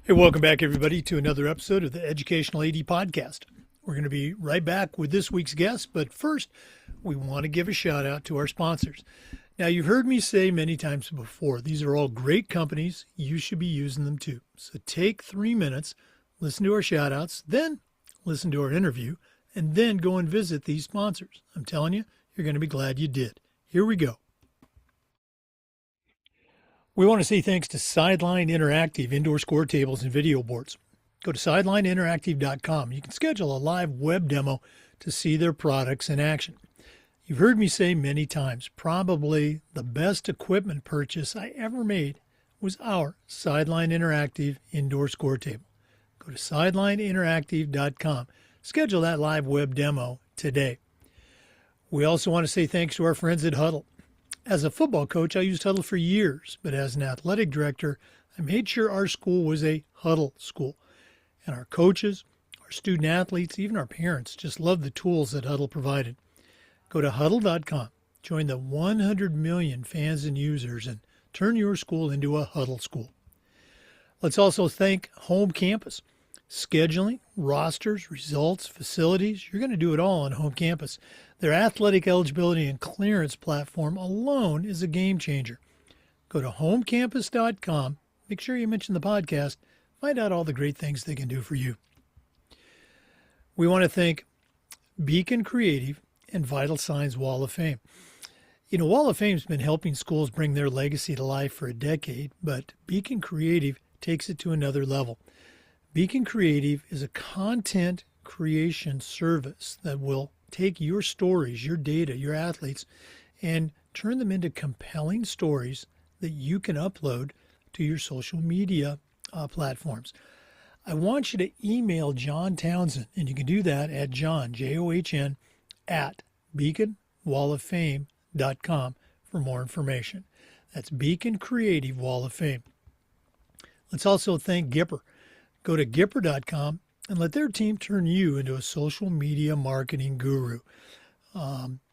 Hey, welcome back, everybody, to another episode of the Educational AD Podcast. We're going to be right back with this week's guest, but first, we want to give a shout out to our sponsors. Now, you've heard me say many times before, these are all great companies. You should be using them too. So take 3 minutes, listen to our shout outs, then listen to our interview, and then go and visit these sponsors. I'm telling you, you're going to be glad you did. Here we go. We want to say thanks to Sideline Interactive indoor score tables and video boards. Go to sidelineinteractive.com. You can schedule a live web demo to see their products in action. You've heard me say many times, probably the best equipment purchase I ever made was our Sideline Interactive indoor score table. Go to sidelineinteractive.com. Schedule that live web demo today. We also want to say thanks to our friends at Hudl. As a football coach, I used Hudl for years, but as an athletic director, I made sure our school was a Hudl school. And our coaches, our student athletes, even our parents just loved the tools that Hudl provided. Go to Hudl.com, join the 100 million fans and users, and turn your school into a Hudl school. Let's also thank Home Campus. Scheduling, rosters, results, facilities, you're going to do it all on Home Campus. Their athletic eligibility and clearance platform alone is a game changer. Go to homecampus.com, make sure you mention the podcast, find out all the great things they can do for you. We want to thank Beacon Creative and Vital Signs Wall of Fame. You know, Wall of Fame's been helping schools bring their legacy to life for a decade, but Beacon Creative takes it to another level. Beacon Creative is a content creation service that will take your stories, your data, your athletes, and turn them into compelling stories that you can upload to your social media platforms. I want you to email John Townsend, and you can do that at John, John, at beaconwalloffame.com for more information. That's Beacon Creative Wall of Fame. Let's also thank Gipper. Go to Gipper.com and let their team turn you into a social media marketing guru.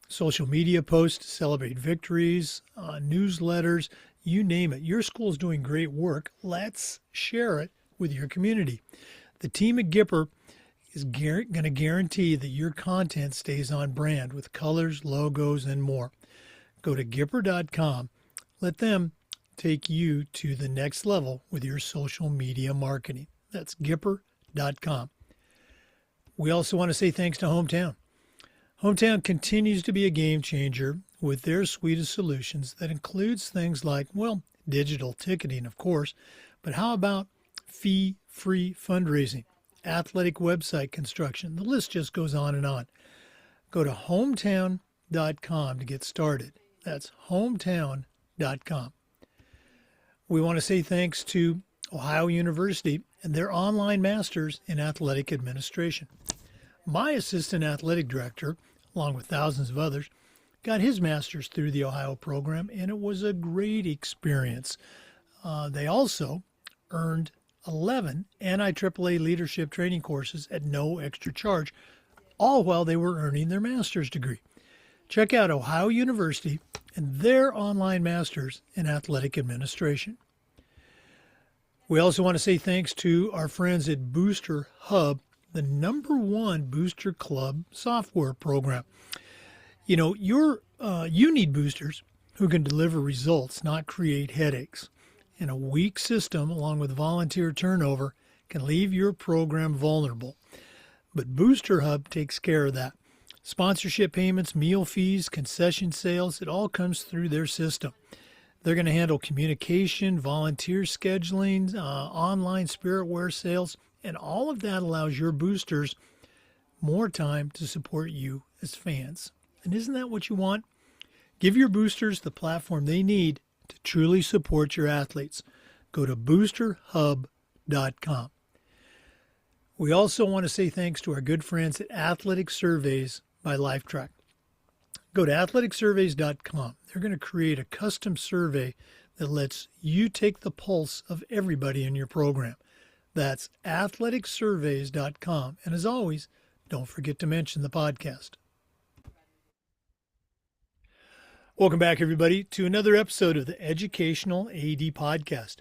Social media posts, celebrate victories, newsletters, you name it. Your school's doing great work. Let's share it with your community. The team at Gipper is going to guarantee that your content stays on brand with colors, logos, and more. Go to Gipper.com. Let them take you to the next level with your social media marketing. That's Gipper.com. We also want to say thanks to Hometown. Hometown continues to be a game changer with their suite of solutions that includes things like, well, digital ticketing, of course, but how about fee-free fundraising, athletic website construction? The list just goes on and on. Go to hometown.com to get started. That's hometown.com. We want to say thanks to Ohio University and their online masters in athletic administration. My assistant athletic director, along with thousands of others, got his master's through the Ohio program, and it was a great experience. They also earned 11 NIAAA leadership training courses at no extra charge, all while they were earning their master's degree. Check out Ohio University and their online masters in athletic administration. We also want to say thanks to our friends at Booster Hub, the #1 Booster Club software program. You know, you need boosters who can deliver results, not create headaches. And a weak system, along with volunteer turnover, can leave your program vulnerable. But Booster Hub takes care of that. Sponsorship payments, meal fees, concession sales, it all comes through their system. They're going to handle communication, volunteer scheduling, online spiritware sales, and all of that allows your boosters more time to support you as fans. And isn't that what you want? Give your boosters the platform they need to truly support your athletes. Go to boosterhub.com. We also want to say thanks to our good friends at Athletic Surveys by LifeTrack. Go to athleticsurveys.com. They're going to create a custom survey that lets you take the pulse of everybody in your program. That's athleticsurveys.com. And as always, don't forget to mention the podcast. Welcome back, everybody, to another episode of the Educational AD Podcast.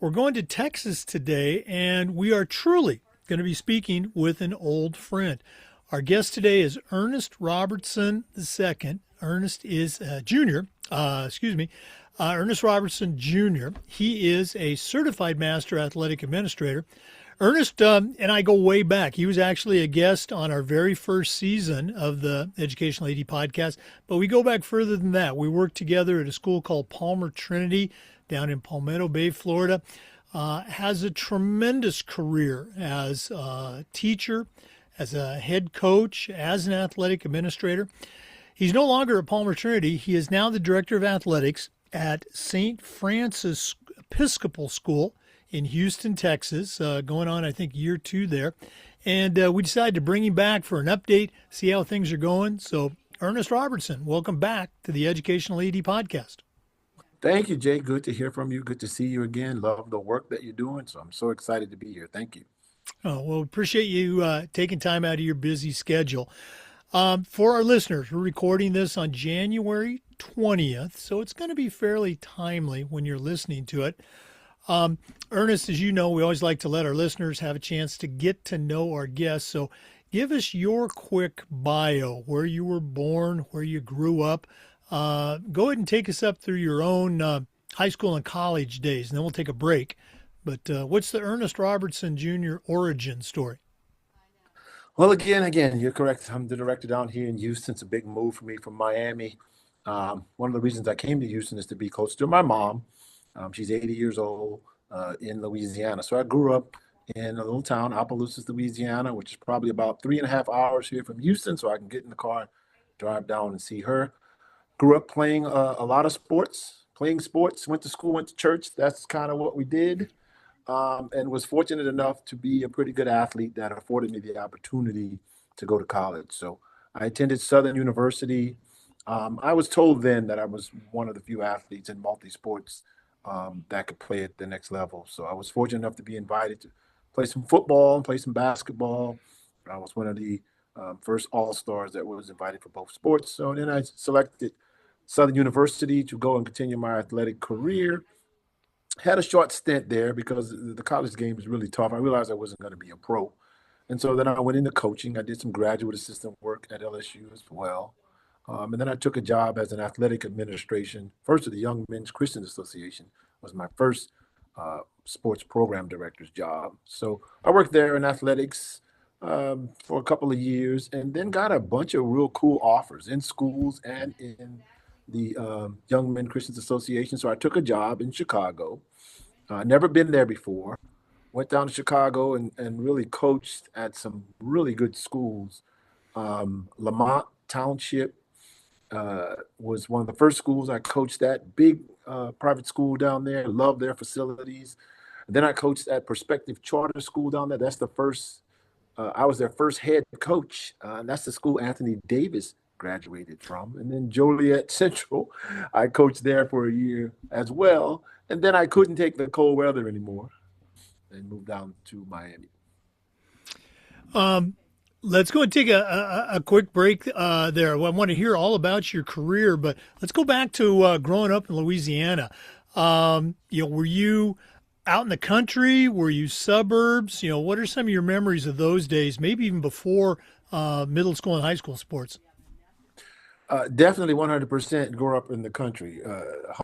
We're going to Texas today, and we are truly going to be speaking with an old friend. Our guest today is Ernest Robertson II. Ernest is junior, Ernest Robertson Jr. He is a certified master athletic administrator. Ernest and I go way back. He was actually a guest on our very first season of the Educational AD podcast, but we go back further than that. We worked together at a school called Palmer Trinity down in Palmetto Bay, Florida. Has a tremendous career as a teacher, as a head coach, as an athletic administrator. He's no longer at Palmer Trinity. He is now the director of athletics at St. Francis Episcopal School in Huston, Texas, going on, I think, year 2 there. And we decided to bring him back for an update, see how things are going. So, Ernest Robertson, welcome back to the Educational AD podcast. Thank you, Jay. Good to hear from you. Good to see you again. Love the work that you're doing. So I'm so excited to be here. Thank you. Oh, well, appreciate you taking time out of your busy schedule. For our listeners, we're recording this on January 20th, so it's going to be fairly timely when you're listening to it. Ernest, as you know, we always like to let our listeners have a chance to get to know our guests. So give us your quick bio, where you were born, where you grew up. Go ahead and take us up through your own high school and college days, and then we'll take a break. But what's the Ernest Robertson Jr. origin story? Well, again, you're correct. I'm the director down here in Houston. It's a big move for me from Miami. One of the reasons I came to Houston is to be close to my mom. She's 80 years old in Louisiana. So I grew up in a little town, Opelousas, Louisiana, which is probably about 3.5 hours here from Houston. So I can get in the car, drive down and see her. Grew up playing a lot of sports, went to school, went to church. That's kind of what we did. And was fortunate enough to be a pretty good athlete that afforded me the opportunity to go to college. So I attended Southern University. I was told then that I was one of the few athletes in multi-sports that could play at the next level. So I was fortunate enough to be invited to play some football and play some basketball. I was one of the first all-stars that was invited for both sports. So then I selected Southern University to go and continue my athletic career. Had a short stint there because the college game is really tough. I realized I wasn't going to be a pro. And so then I went into coaching. I did some graduate assistant work at LSU as well. And then I took a job as an athletic administration. First, at the Young Men's Christian Association was my first sports program director's job. So I worked there in athletics for a couple of years and then got a bunch of real cool offers in schools and in the Young Men Christians Association. So I took a job in Chicago. Never been there before. Went down to Chicago and really coached at some really good schools. Lamont Township was one of the first schools I coached at. Big private school down there. Loved their facilities. And then I coached at Perspective Charter School down there. That's the first. I was their first head coach. And that's the school Anthony Davis graduated from. And then Joliet Central, I coached there for a year as well. And then I couldn't take the cold weather anymore and moved down to Miami. Let's go and take a quick break there. Well, I want to hear all about your career, but let's go back to growing up in Louisiana. Were you out in the country? Were you suburbs? What are some of your memories of those days, maybe even before middle school and high school sports? Definitely 100% grew up in the country.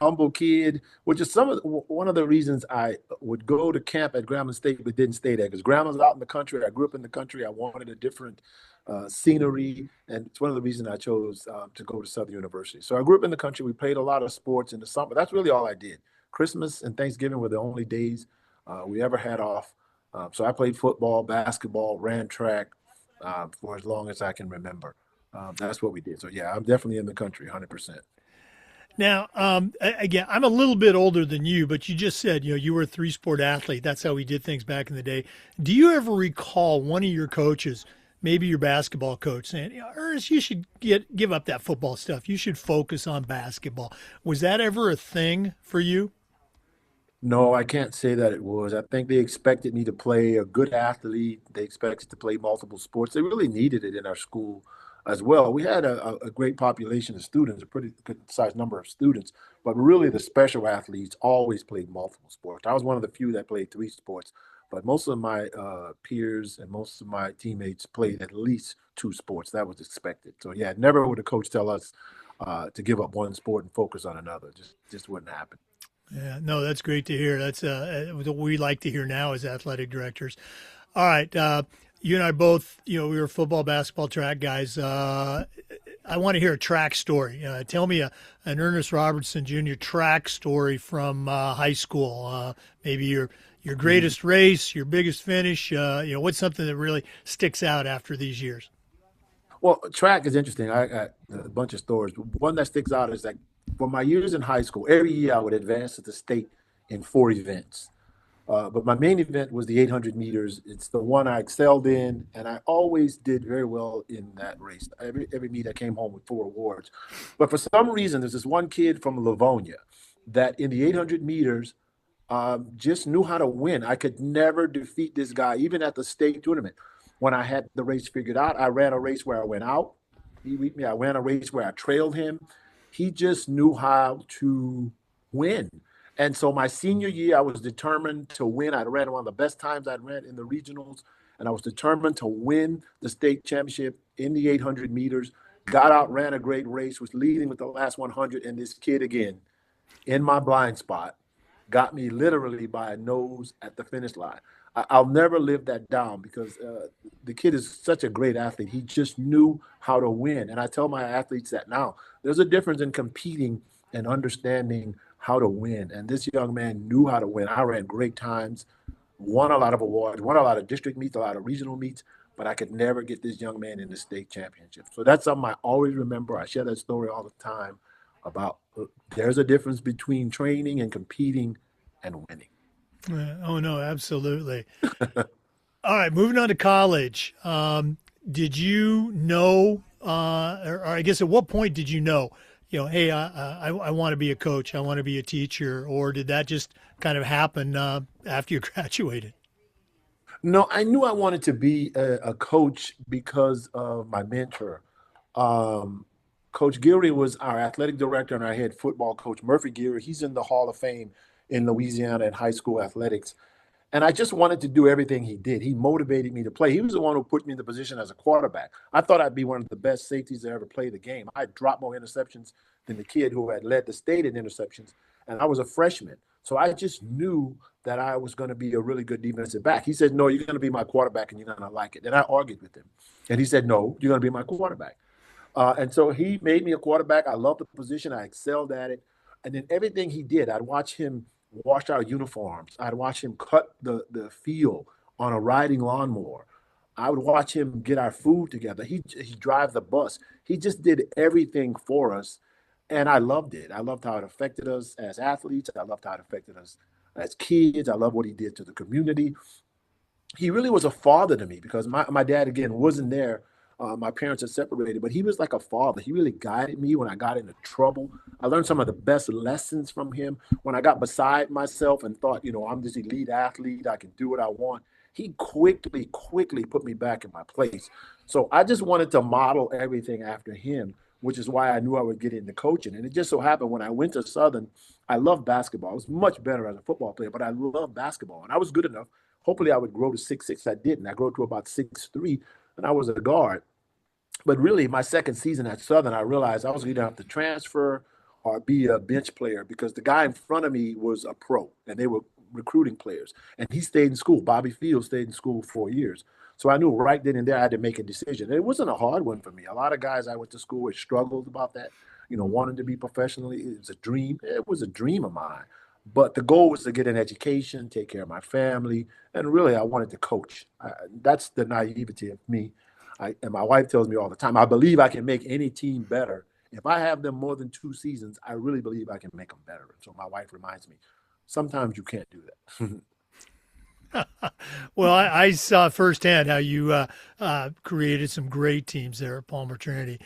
Humble kid, which is one of the reasons I would go to camp at Grambling State but didn't stay there, because Grambling's out in the country. I grew up in the country. I wanted a different scenery, and it's one of the reasons I chose to go to Southern University. So I grew up in the country. We played a lot of sports in the summer. That's really all I did. Christmas and Thanksgiving were the only days we ever had off. So I played football, basketball, ran track for as long as I can remember. That's what we did. So, yeah, I'm definitely in the country, 100%. Now, again, I'm a little bit older than you, but you just said, you were a 3-sport athlete. That's how we did things back in the day. Do you ever recall one of your coaches, maybe your basketball coach, saying, Ernest, you should give up that football stuff. You should focus on basketball. Was that ever a thing for you? No, I can't say that it was. I think they expected me to play a good athlete. They expected to play multiple sports. They really needed it in our school. as well. We had a great population of students, a pretty good sized number of students, but really the special athletes always played multiple sports. I was one of the few that played three sports, but most of my peers and most of my teammates played at least two sports. That was expected. So yeah, never would a coach tell us to give up one sport and focus on another. Just wouldn't happen. Yeah, no, that's great to hear. That's what we like to hear now as athletic directors. All right, you and I both, we were football, basketball, track guys. I want to hear a track story. Tell me an Ernest Robertson Jr. track story from high school. Maybe your greatest race, your biggest finish. What's something that really sticks out after these years? Well, track is interesting. I got a bunch of stories. One that sticks out is that for my years in high school, every year I would advance to the state in four events. But my main event was the 800 meters. It's the one I excelled in, and I always did very well in that race. Every meet I came home with four awards. But for some reason, there's this one kid from Livonia that in the 800 meters just knew how to win. I could never defeat this guy, even at the state tournament. When I had the race figured out, I ran a race where I went out. He beat me. I ran a race where I trailed him. He just knew how to win. And so my senior year, I was determined to win. I ran one of the best times I'd ran in the regionals, and I was determined to win the state championship in the 800 meters. Got out, ran a great race, was leading with the last 100, and this kid again, in my blind spot, got me literally by a nose at the finish line. I'll never live that down because the kid is such a great athlete. He just knew how to win. And I tell my athletes that now. There's a difference in competing and understanding how to win. And this young man knew how to win. I ran great times, won a lot of awards, won a lot of district meets, a lot of regional meets, but I could never get this young man in the state championship. So that's something I always remember. I share that story all the time about there's a difference between training and competing and winning. Oh, no, absolutely. All right, moving on to college. Did you know, or I guess at what point did you know, hey, I want to be a coach, I want to be a teacher, or did that just kind of happen after you graduated? No, I knew I wanted to be a coach because of my mentor. Um, Coach Geary was our athletic director and our head football coach, Murphy Geary. He's in the Hall of Fame in Louisiana and high school athletics. And I just wanted to do everything he did. He motivated me to play. He was the one who put me in the position as a quarterback. I thought I'd be one of the best safeties to ever play the game. I dropped more interceptions than the kid who had led the state in interceptions, and I was a freshman. So I just knew that I was going to be a really good defensive back. He said, no, you're going to be my quarterback and you're going to like it. And I argued with him. And he said, no, you're going to be my quarterback. And so he made me a quarterback. I loved the position. I excelled at it. And then everything he did, I'd watch him wash our uniforms. I'd watch him cut the field on a riding lawnmower. I would watch him get our food together. He drive the bus. He just did everything for us. And I loved it. I loved how it affected us as athletes. I loved how it affected us as kids. I love what he did to the community. He really was a father to me because my dad, again, wasn't there. My parents had separated, but he was like a father. He really guided me when I got into trouble. I learned some of the best lessons from him. When I got beside myself and thought, I'm this elite athlete, I can do what I want, he quickly put me back in my place. So I just wanted to model everything after him, which is why I knew I would get into coaching. And it just so happened when I went to Southern, I loved basketball. I was much better as a football player, but I loved basketball. And I was good enough. Hopefully I would grow to 6'6". I didn't. I grew to about 6'3", and I was a guard. But really, my second season at Southern, I realized I was going to have to transfer or be a bench player because the guy in front of me was a pro, and they were recruiting players. And he stayed in school. Bobby Fields stayed in school 4 years. So I knew right then and there I had to make a decision. And it wasn't a hard one for me. A lot of guys I went to school with struggled about that, wanting to be professionally. It was a dream. It was a dream of mine. But the goal was to get an education, take care of my family, and really I wanted to coach. That's the naivety of me. And my wife tells me all the time, I believe I can make any team better. If I have them more than 2 seasons, I really believe I can make them better. So my wife reminds me, sometimes you can't do that. Well, I saw firsthand how you created some great teams there at Palmer Trinity.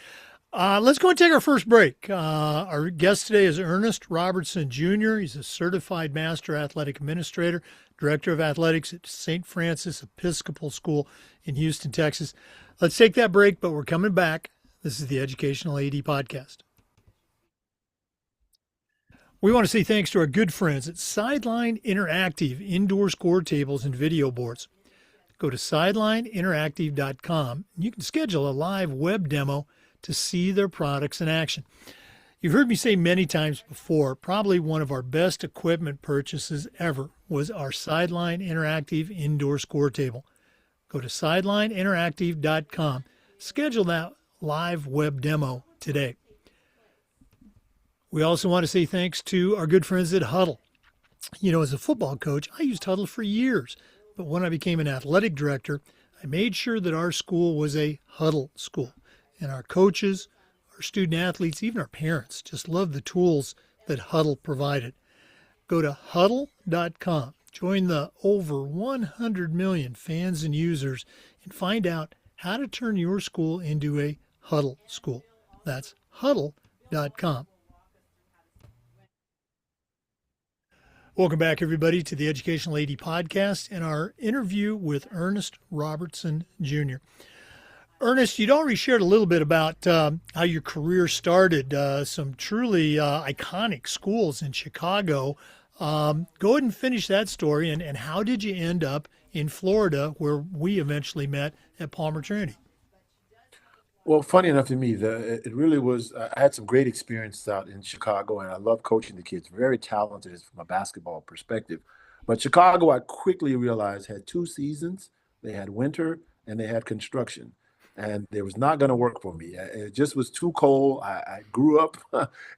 Let's go and take our first break. Our guest today is Ernest Robertson Jr. He's a certified master athletic administrator, director of athletics at St. Francis Episcopal School in Houston, Texas. Let's take that break, but we're coming back. This is the Educational AD Podcast. We want to say thanks to our good friends at Sideline Interactive Indoor Score Tables and Video Boards. Go to sidelineinteractive.com and you can schedule a live web demo to see their products in action. You've heard me say many times before, probably one of our best equipment purchases ever was our Sideline Interactive Indoor Score Table. Go to sidelineinteractive.com. Schedule that live web demo today. We also want to say thanks to our good friends at Huddle. You know, as a football coach, I used Huddle for years, but when I became an athletic director, I made sure that our school was a Huddle school. And our coaches, our student athletes, even our parents just love the tools that Huddle provided. Go to huddle.com. Join the over 100 million fans and users and find out how to turn your school into a Huddle school. That's huddle.com. Welcome back, everybody, to the Educational AD Podcast and our interview with Ernest Robertson, Jr. Ernest, you'd already shared a little bit about how your career started, some truly iconic schools in Chicago. Go ahead and finish that story, and how did you end up in Florida, where we eventually met at Palmer Trinity? Well, funny enough to me, it really was. I had some great experience out in Chicago, and I love coaching the kids. Very talented from a basketball perspective. But Chicago, I quickly realized, had two seasons. They had winter and they had construction, and it was not going to work for me. It just was too cold. I grew up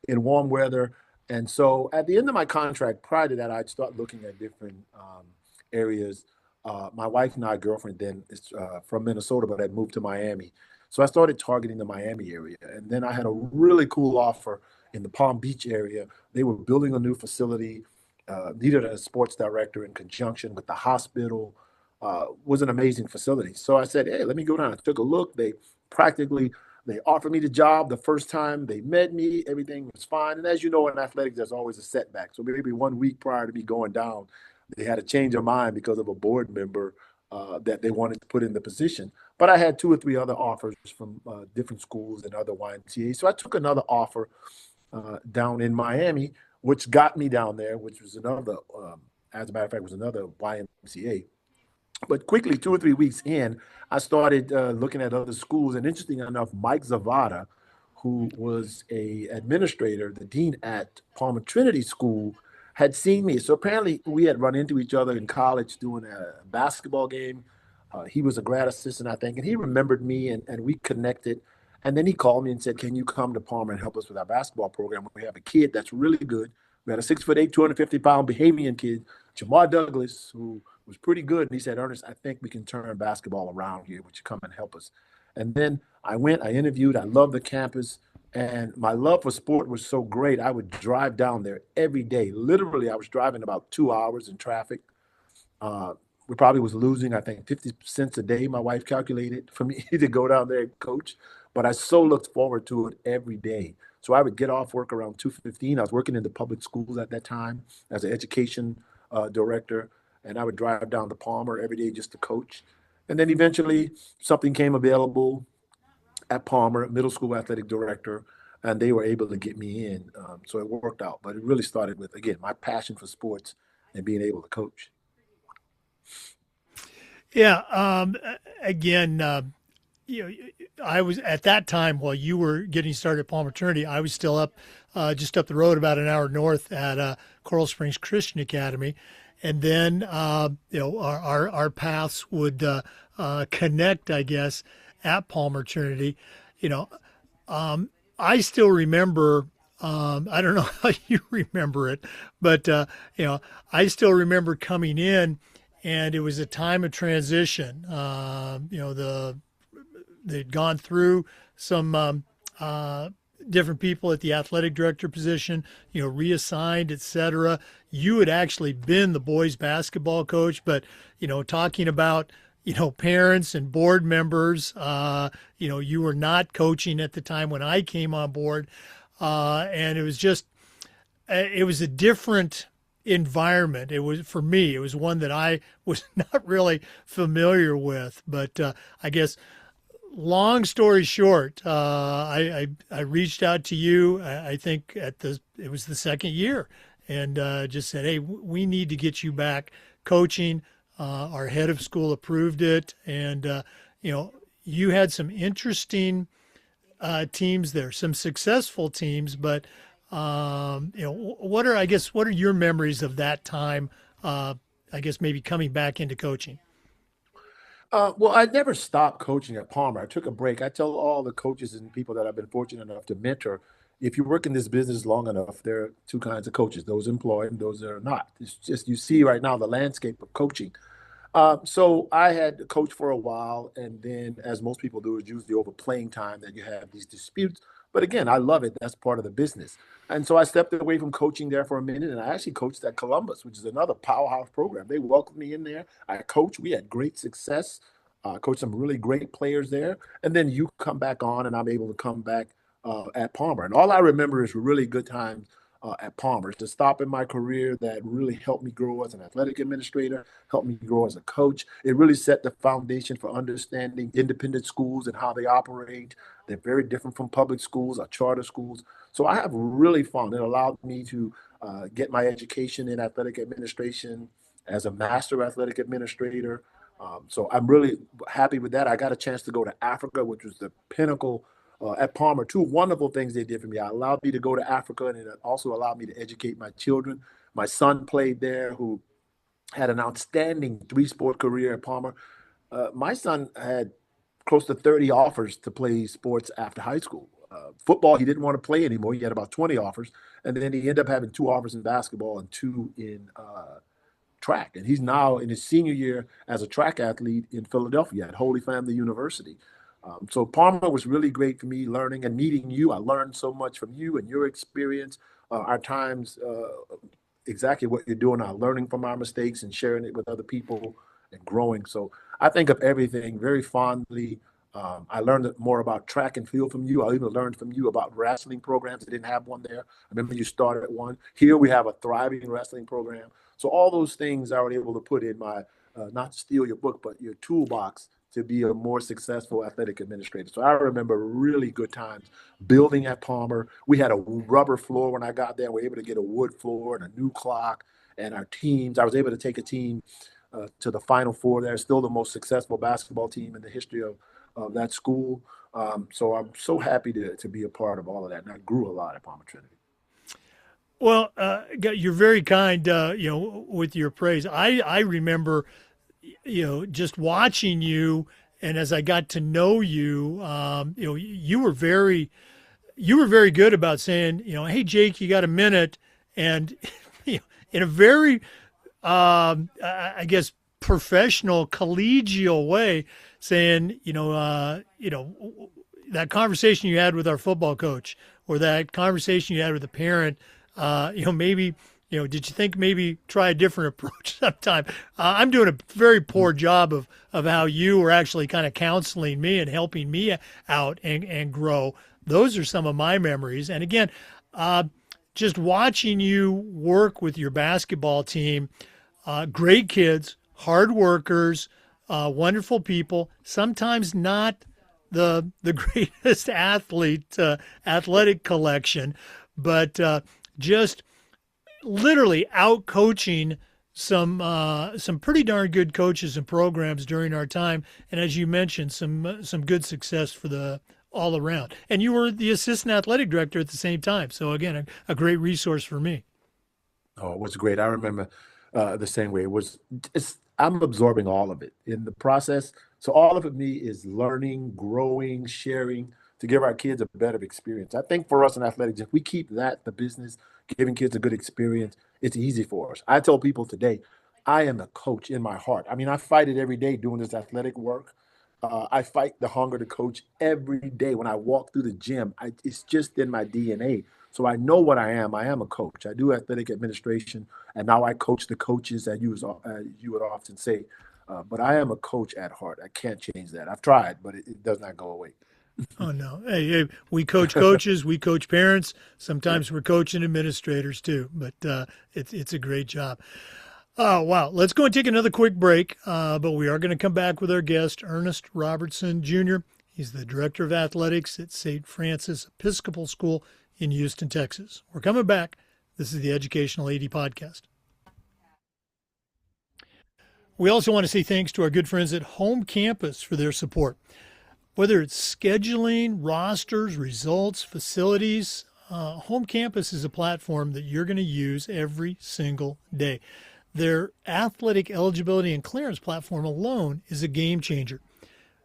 in warm weather, and so at the end of my contract, prior to that, I'd start looking at different areas. My wife and I, girlfriend, then is from Minnesota, but had moved to Miami. So I started targeting the Miami area. And then I had a really cool offer in the Palm Beach area. They were building a new facility, needed a sports director in conjunction with the hospital. Was an amazing facility. So I said, hey, let me go down. I took a look. They offered me the job the first time they met me. Everything was fine. And as you know, in athletics, there's always a setback. So maybe 1 week prior to me going down, they had a change of mind because of a board member that they wanted to put in the position. But I had 2 or 3 other offers from different schools and other YMCAs. So I took another offer down in Miami, which got me down there, which was another, as a matter of fact, was another YMCA. But quickly, 2 or 3 weeks in, I started looking at other schools. And interesting enough, Mike Zavada, who was a administrator, the dean at Palmer Trinity School, had seen me. So apparently we had run into each other in college doing a basketball game. He was a grad assistant, I think, and he remembered me, and we connected. And then he called me and said, can you come to Palmer and help us with our basketball program? We have a kid that's really good. We had a 6'8", 250-pound Bahamian kid, Jamar Douglas, who was pretty good. And he said, Ernest, I think we can turn basketball around here. Would you come and help us? And then I went, I interviewed. I loved the campus. And my love for sport was so great, I would drive down there every day. Literally, I was driving about 2 hours in traffic. We probably was losing, I think, 50 cents a day, my wife calculated, for me to go down there and coach. But I so looked forward to it every day. So I would get off work around 2:15. I was working in the public schools at that time as an education director. And I would drive down to Palmer every day just to coach. And then eventually something came available at Palmer, middle school athletic director, and they were able to get me in. So it worked out. But it really started with, again, my passion for sports and being able to coach. Yeah. Again, I was at that time while you were getting started at Palmer Trinity, I was still up just up the road about an hour north at Coral Springs Christian Academy. And then, our paths would connect, I guess, at Palmer Trinity. I still remember, I don't know how you remember it, but, I still remember coming in, and it was a time of transition. They'd gone through some different people at the athletic director position, reassigned, et cetera. You had actually been the boys basketball coach, but, talking about, parents and board members, you were not coaching at the time when I came on board. And it was just, it was a different environment. It was, for me, it was one that I was not really familiar with, but I guess long story short, I reached out to you. I think it was the second year, and just said, hey, we need to get you back coaching. Our head of school approved it, and you know, you had some interesting teams there, some successful teams, but you know, what are your memories of that time? I guess maybe coming back into coaching. Well, I never stopped coaching at Palmer. I took a break. I tell all the coaches and people that I've been fortunate enough to mentor, if you work in this business long enough, there are two kinds of coaches: those employed and those that are not. It's just you see right now the landscape of coaching. So I had coached for a while, and then, as most people do, it's usually over playing time that you have these disputes. But again, I love it. That's part of the business. And so I stepped away from coaching there for a minute, and I actually coached at Columbus, which is another powerhouse program. They welcomed me in there. I coached. We had great success. Coached some really great players there. And then you come back on, and I'm able to come back at Palmer. And all I remember is really good times at Palmer. It's a stop in my career that really helped me grow as an athletic administrator, helped me grow as a coach. It really set the foundation for understanding independent schools and how they operate. They're very different from public schools or charter schools. So I have really fun. It allowed me to get my education in athletic administration as a master athletic administrator. So I'm really happy with that. I got a chance to go to Africa, which was the pinnacle at Palmer. Two wonderful things they did for me. It allowed me to go to Africa, and it also allowed me to educate my children. My son played there, who had an outstanding three-sport career at Palmer. My son had close to 30 offers to play sports after high school. Football, he didn't want to play anymore. He had about 20 offers, and then he ended up having two offers in basketball and two in track. And he's now in his senior year as a track athlete in Philadelphia at Holy Family University. So Palmer was really great for me learning and meeting you. I learned so much from you and your experience, our times, exactly what you're doing, our learning from our mistakes and sharing it with other people and growing. So I think of everything very fondly. I learned more about track and field from you. I even learned from you about wrestling programs. I didn't have one there. I remember you started one. Here we have a thriving wrestling program. So all those things I was able to put in my, not to steal your book, but your toolbox to be a more successful athletic administrator. So I remember really good times building at Palmer. We had a rubber floor when I got there. We were able to get a wood floor and a new clock. And our teams, I was able to take a team to the Final Four. They're still the most successful basketball team in the history of that school. So I'm so happy to be a part of all of that. And I grew a lot at Palmer Trinity. Well, you're very kind, you know, with your praise. I remember, you know, just watching you, and as I got to know you, you know, you were very good about saying, you know, hey Jake, you got a minute, and you know, in a very, I guess, professional, collegial way, saying, you know, that conversation you had with our football coach, or that conversation you had with a parent, you know, maybe, you know, did you think maybe try a different approach sometime? I'm doing a very poor job of how you were actually kind of counseling me and helping me out and grow. Those are some of my memories. And again, just watching you work with your basketball team, great kids, hard workers, wonderful people, sometimes not the greatest athletic collection, but just literally out coaching some pretty darn good coaches and programs during our time, and as you mentioned, some good success for the all around. And you were the assistant athletic director at the same time, so again, a great resource for me. Oh, it was great. I remember the same way. I'm absorbing all of it in the process. So all of it me is learning, growing, sharing to give our kids a better experience. I think for us in athletics, if we keep that the business, giving kids a good experience, it's easy for us. I tell people today, I am a coach in my heart. I mean, I fight it every day doing this athletic work. I fight the hunger to coach every day. When I walk through the gym, it's just in my DNA. So I know what I am. I am a coach. I do athletic administration, and now I coach the coaches, as you would often say. But I am a coach at heart. I can't change that. I've tried, but it does not go away. Oh no! Hey, we coach coaches, we coach parents. Sometimes we're coaching administrators too. But it's a great job. Oh wow! Let's go and take another quick break. But we are going to come back with our guest, Ernest Robertson Jr. He's the director of athletics at St. Francis Episcopal School in Houston, Texas. We're coming back. This is the Educational AD Podcast. We also want to say thanks to our good friends at Home Campus for their support. Whether it's scheduling, rosters, results, facilities, Home Campus is a platform that you're going to use every single day. Their athletic eligibility and clearance platform alone is a game changer.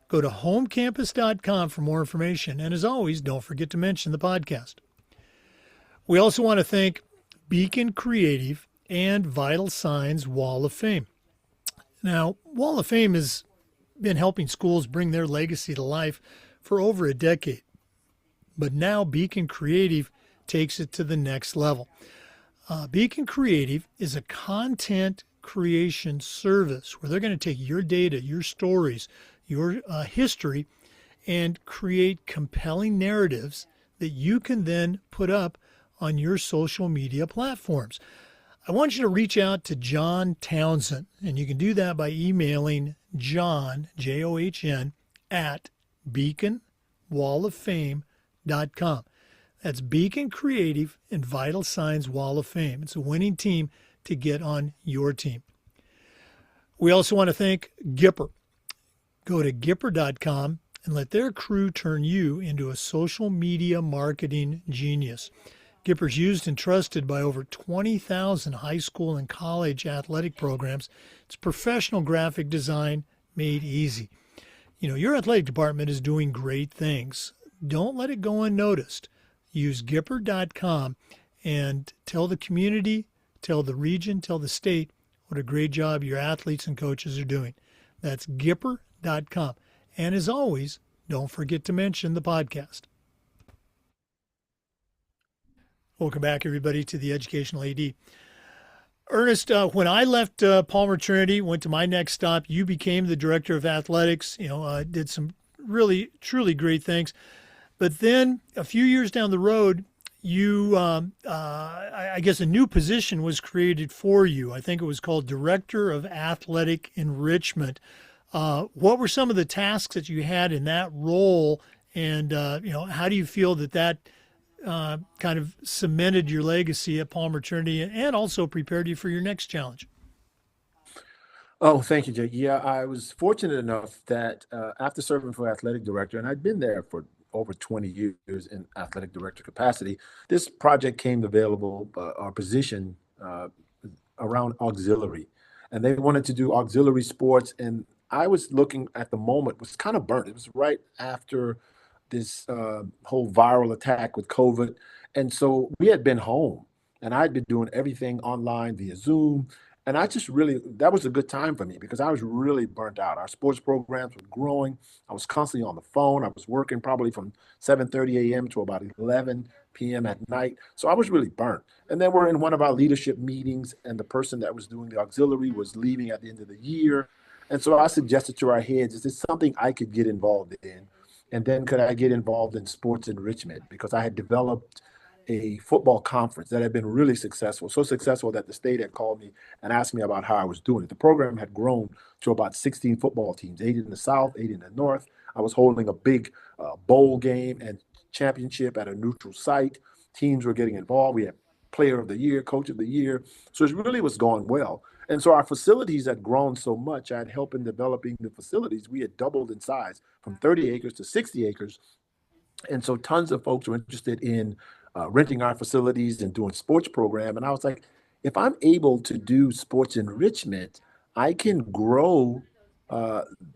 Go to homecampus.com for more information. And as always, don't forget to mention the podcast. We also want to thank Beacon Creative and Vital Signs Wall of Fame. Now, Wall of Fame has been helping schools bring their legacy to life for over a decade. But now Beacon Creative takes it to the next level. Beacon Creative is a content creation service where they're going to take your data, your stories, your history, and create compelling narratives that you can then put up on your social media platforms. I want you to reach out to John Townsend, and you can do that by emailing John, John, at beaconwalloffame.com. That's Beacon Creative and Vital Signs Wall of Fame. It's a winning team to get on your team. We also want to thank Gipper. Go to Gipper.com and let their crew turn you into a social media marketing genius. Gipper's used and trusted by over 20,000 high school and college athletic programs. It's professional graphic design made easy. You know, your athletic department is doing great things. Don't let it go unnoticed. Use Gipper.com and tell the community, tell the region, tell the state what a great job your athletes and coaches are doing. That's Gipper.com. And as always, don't forget to mention the podcast. Welcome back, everybody, to the Educational AD. Ernest, when I left Palmer Trinity, went to my next stop, you became the director of athletics, did some really, truly great things. But then a few years down the road, you, I guess a new position was created for you. I think it was called Director of Athletic Enrichment. What were some of the tasks that you had in that role? And, how do you feel that kind of cemented your legacy at Palmer Trinity and also prepared you for your next challenge? Oh, thank you, Jay. Yeah, I was fortunate enough that after serving for athletic director, and I'd been there for over 20 years in athletic director capacity, this project came available, our position around auxiliary. And they wanted to do auxiliary sports. And I was looking at the moment, was kind of burnt. It was right after this whole viral attack with COVID. And so we had been home and I'd been doing everything online via Zoom. And I just really, that was a good time for me because I was really burnt out. Our sports programs were growing. I was constantly on the phone. I was working probably from 7:30 a.m. to about 11 p.m. at night. So I was really burnt. And then we're in one of our leadership meetings and the person that was doing the auxiliary was leaving at the end of the year. And so I suggested to our heads, is this something I could get involved in? And then could I get involved in sports enrichment? Because I had developed a football conference that had been really successful, so successful that the state had called me and asked me about how I was doing it. The program had grown to about 16 football teams, 8 in the South, 8 in the North. I was holding a big bowl game and championship at a neutral site. Teams were getting involved. We had player of the year, coach of the year. So it really was going well. And so our facilities had grown so much. I had helped in developing the facilities. We had doubled in size from 30 acres to 60 acres. And so tons of folks were interested in renting our facilities and doing sports program. And I was like, if I'm able to do sports enrichment, I can grow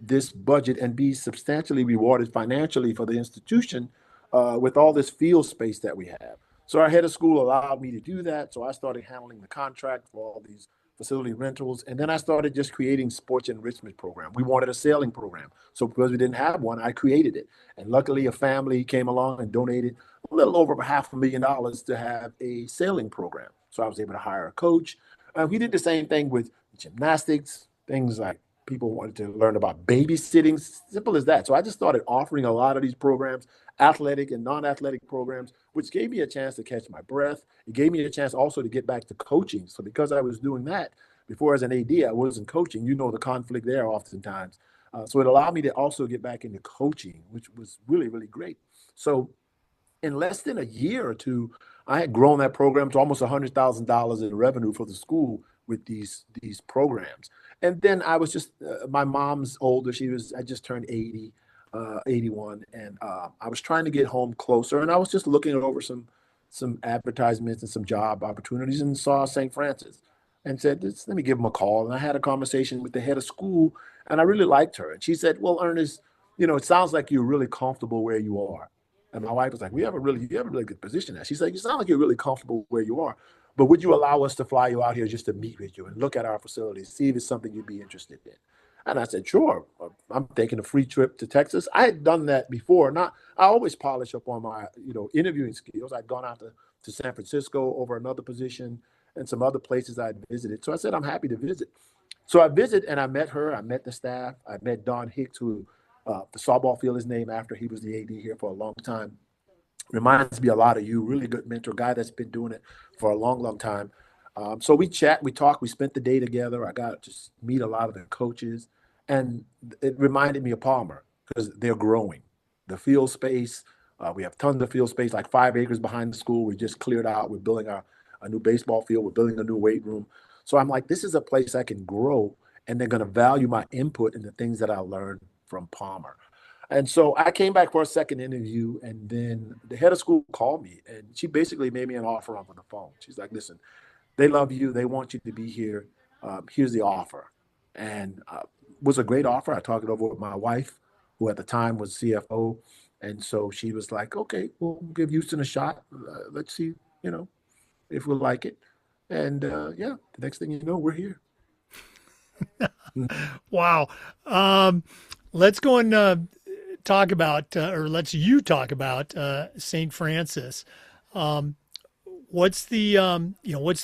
this budget and be substantially rewarded financially for the institution with all this field space that we have. So our head of school allowed me to do that. So I started handling the contract for all these facility rentals. And then I started just creating sports enrichment program. We wanted a sailing program. So because we didn't have one, I created it. And luckily a family came along and donated a little over $500,000 to have a sailing program. So I was able to hire a coach. We did the same thing with gymnastics, things like people wanted to learn about babysitting, simple as that. So I just started offering a lot of these programs, athletic and non-athletic programs, which gave me a chance to catch my breath. It gave me a chance also to get back to coaching. So because I was doing that before as an AD, I wasn't coaching. You know the conflict there oftentimes. So it allowed me to also get back into coaching, which was really, really great. So in less than a year or two, I had grown that program to almost $100,000 in revenue for the school with these programs. And then I was just my mom's older. I just turned 80, 81, and I was trying to get home closer. And I was just looking over some advertisements and some job opportunities, and saw St. Francis, and said, Let me give them a call." And I had a conversation with the head of school, and I really liked her. And she said, "Well, Ernest, it sounds like you're really comfortable where you are." And my wife was like, you have a really good position there. She's like, "You sound like you're really comfortable where you are, but would you allow us to fly you out here just to meet with you and look at our facilities, see if it's something you'd be interested in?" And I said, "Sure." I'm taking a free trip to Texas. I had done that before. I always polish up on my, interviewing skills. I'd gone out to San Francisco over another position and some other places I'd visited. So I said, "I'm happy to visit." So I visited, and I met her. I met the staff. I met Don Hicks, who the softball field is named after. He was the AD here for a long time. Reminds me a lot of you. Really good mentor, guy that's been doing it for a long, long time. So we chat, we talk, we spent the day together. I got to meet a lot of the coaches, and it reminded me of Palmer because they're growing. The field space, we have tons of field space, like 5 acres behind the school. We just cleared out. We're building a new baseball field. We're building a new weight room. So I'm like, this is a place I can grow, and they're going to value my input and the things that I learned from Palmer. And so I came back for a second interview, and then the head of school called me, and she basically made me an offer over the phone. She's like, "Listen, they love you. They want you to be here. Here's the offer." And was a great offer. I talked it over with my wife, who at the time was CFO. And so she was like, "Okay, we'll give Houston a shot. Let's see, if we'll like it." And yeah, the next thing you know, we're here. Wow. Let's go and talk about, or let's you talk about St. Francis. Um, what's the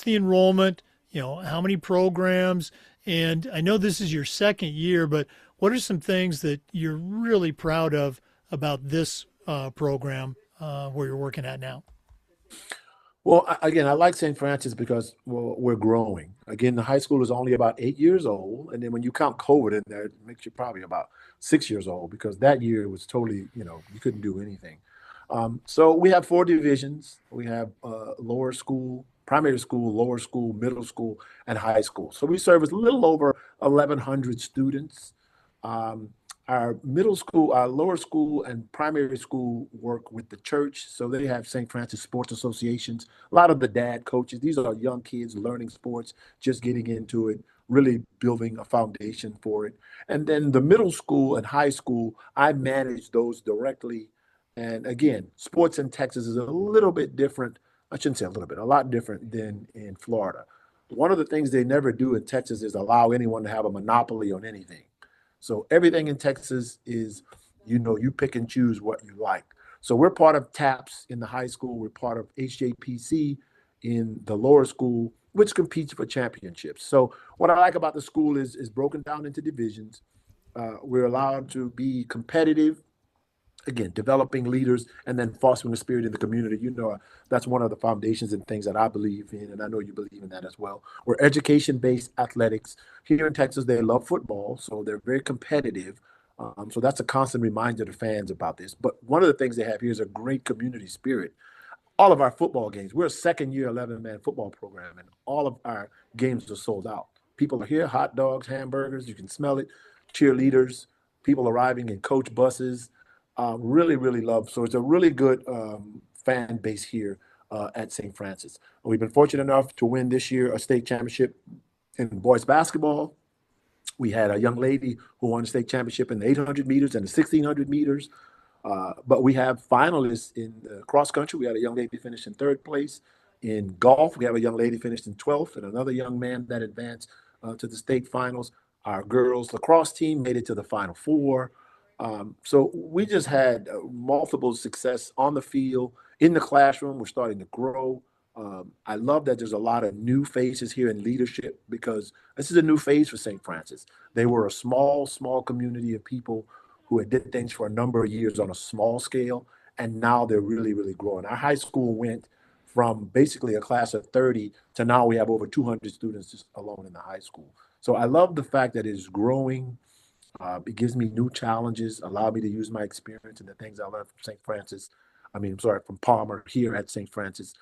enrollment? How many programs? And I know this is your second year, but what are some things that you're really proud of about this program where you're working at now? Well, again, I like St. Francis because, well, we're growing. Again, the high school is only about 8 years old, and then when you count COVID in there, it makes you probably about 6 years old because that year was totally, you couldn't do anything. So we have four divisions. We have lower school, primary school, lower school, middle school, and high school. So we service a little over 1,100 students. Um, our middle school, our lower school, and primary school work with the church. So they have St. Francis Sports Associations. A lot of the dad coaches, these are young kids learning sports, just getting into it, really building a foundation for it. And then the middle school and high school, I manage those directly. And again, sports in Texas is a little bit different. I shouldn't say a little bit, a lot different than in Florida. One of the things they never do in Texas is allow anyone to have a monopoly on anything. So everything in Texas is, you pick and choose what you like. So we're part of TAPS in the high school. We're part of HJPC in the lower school, which competes for championships. So what I like about the school is broken down into divisions. We're allowed to be competitive, again, developing leaders and then fostering the spirit in the community. That's one of the foundations and things that I believe in, and I know you believe in that as well. We're education-based athletics. Here in Texas, they love football, so they're very competitive. So that's a constant reminder to fans about this. But one of the things they have here is a great community spirit. All of our football games, we're a second-year 11-man football program, and all of our games are sold out. People are here, hot dogs, hamburgers, you can smell it, cheerleaders, people arriving in coach buses. Really, really love. So it's a really good fan base here at St. Francis. We've been fortunate enough to win this year a state championship in boys basketball. We had a young lady who won a state championship in the 800 meters and the 1600 meters. But we have finalists in cross country. We had a young lady finish in third place. In golf, we have a young lady finished in 12th and another young man that advanced to the state finals. Our girls lacrosse team made it to the final four. So we just had multiple success on the field, in the classroom. We're starting to grow. I love that there's a lot of new faces here in leadership because this is a new phase for St. Francis. They were a small, small community of people who had did things for a number of years on a small scale, and now they're really, really growing. Our high school went from basically a class of 30 to now we have over 200 students just alone in the high school. So I love the fact that it's growing. It gives me new challenges, allow me to use my experience and the things I learned from St. Francis. I mean, I'm sorry, from Palmer here at St. Francis.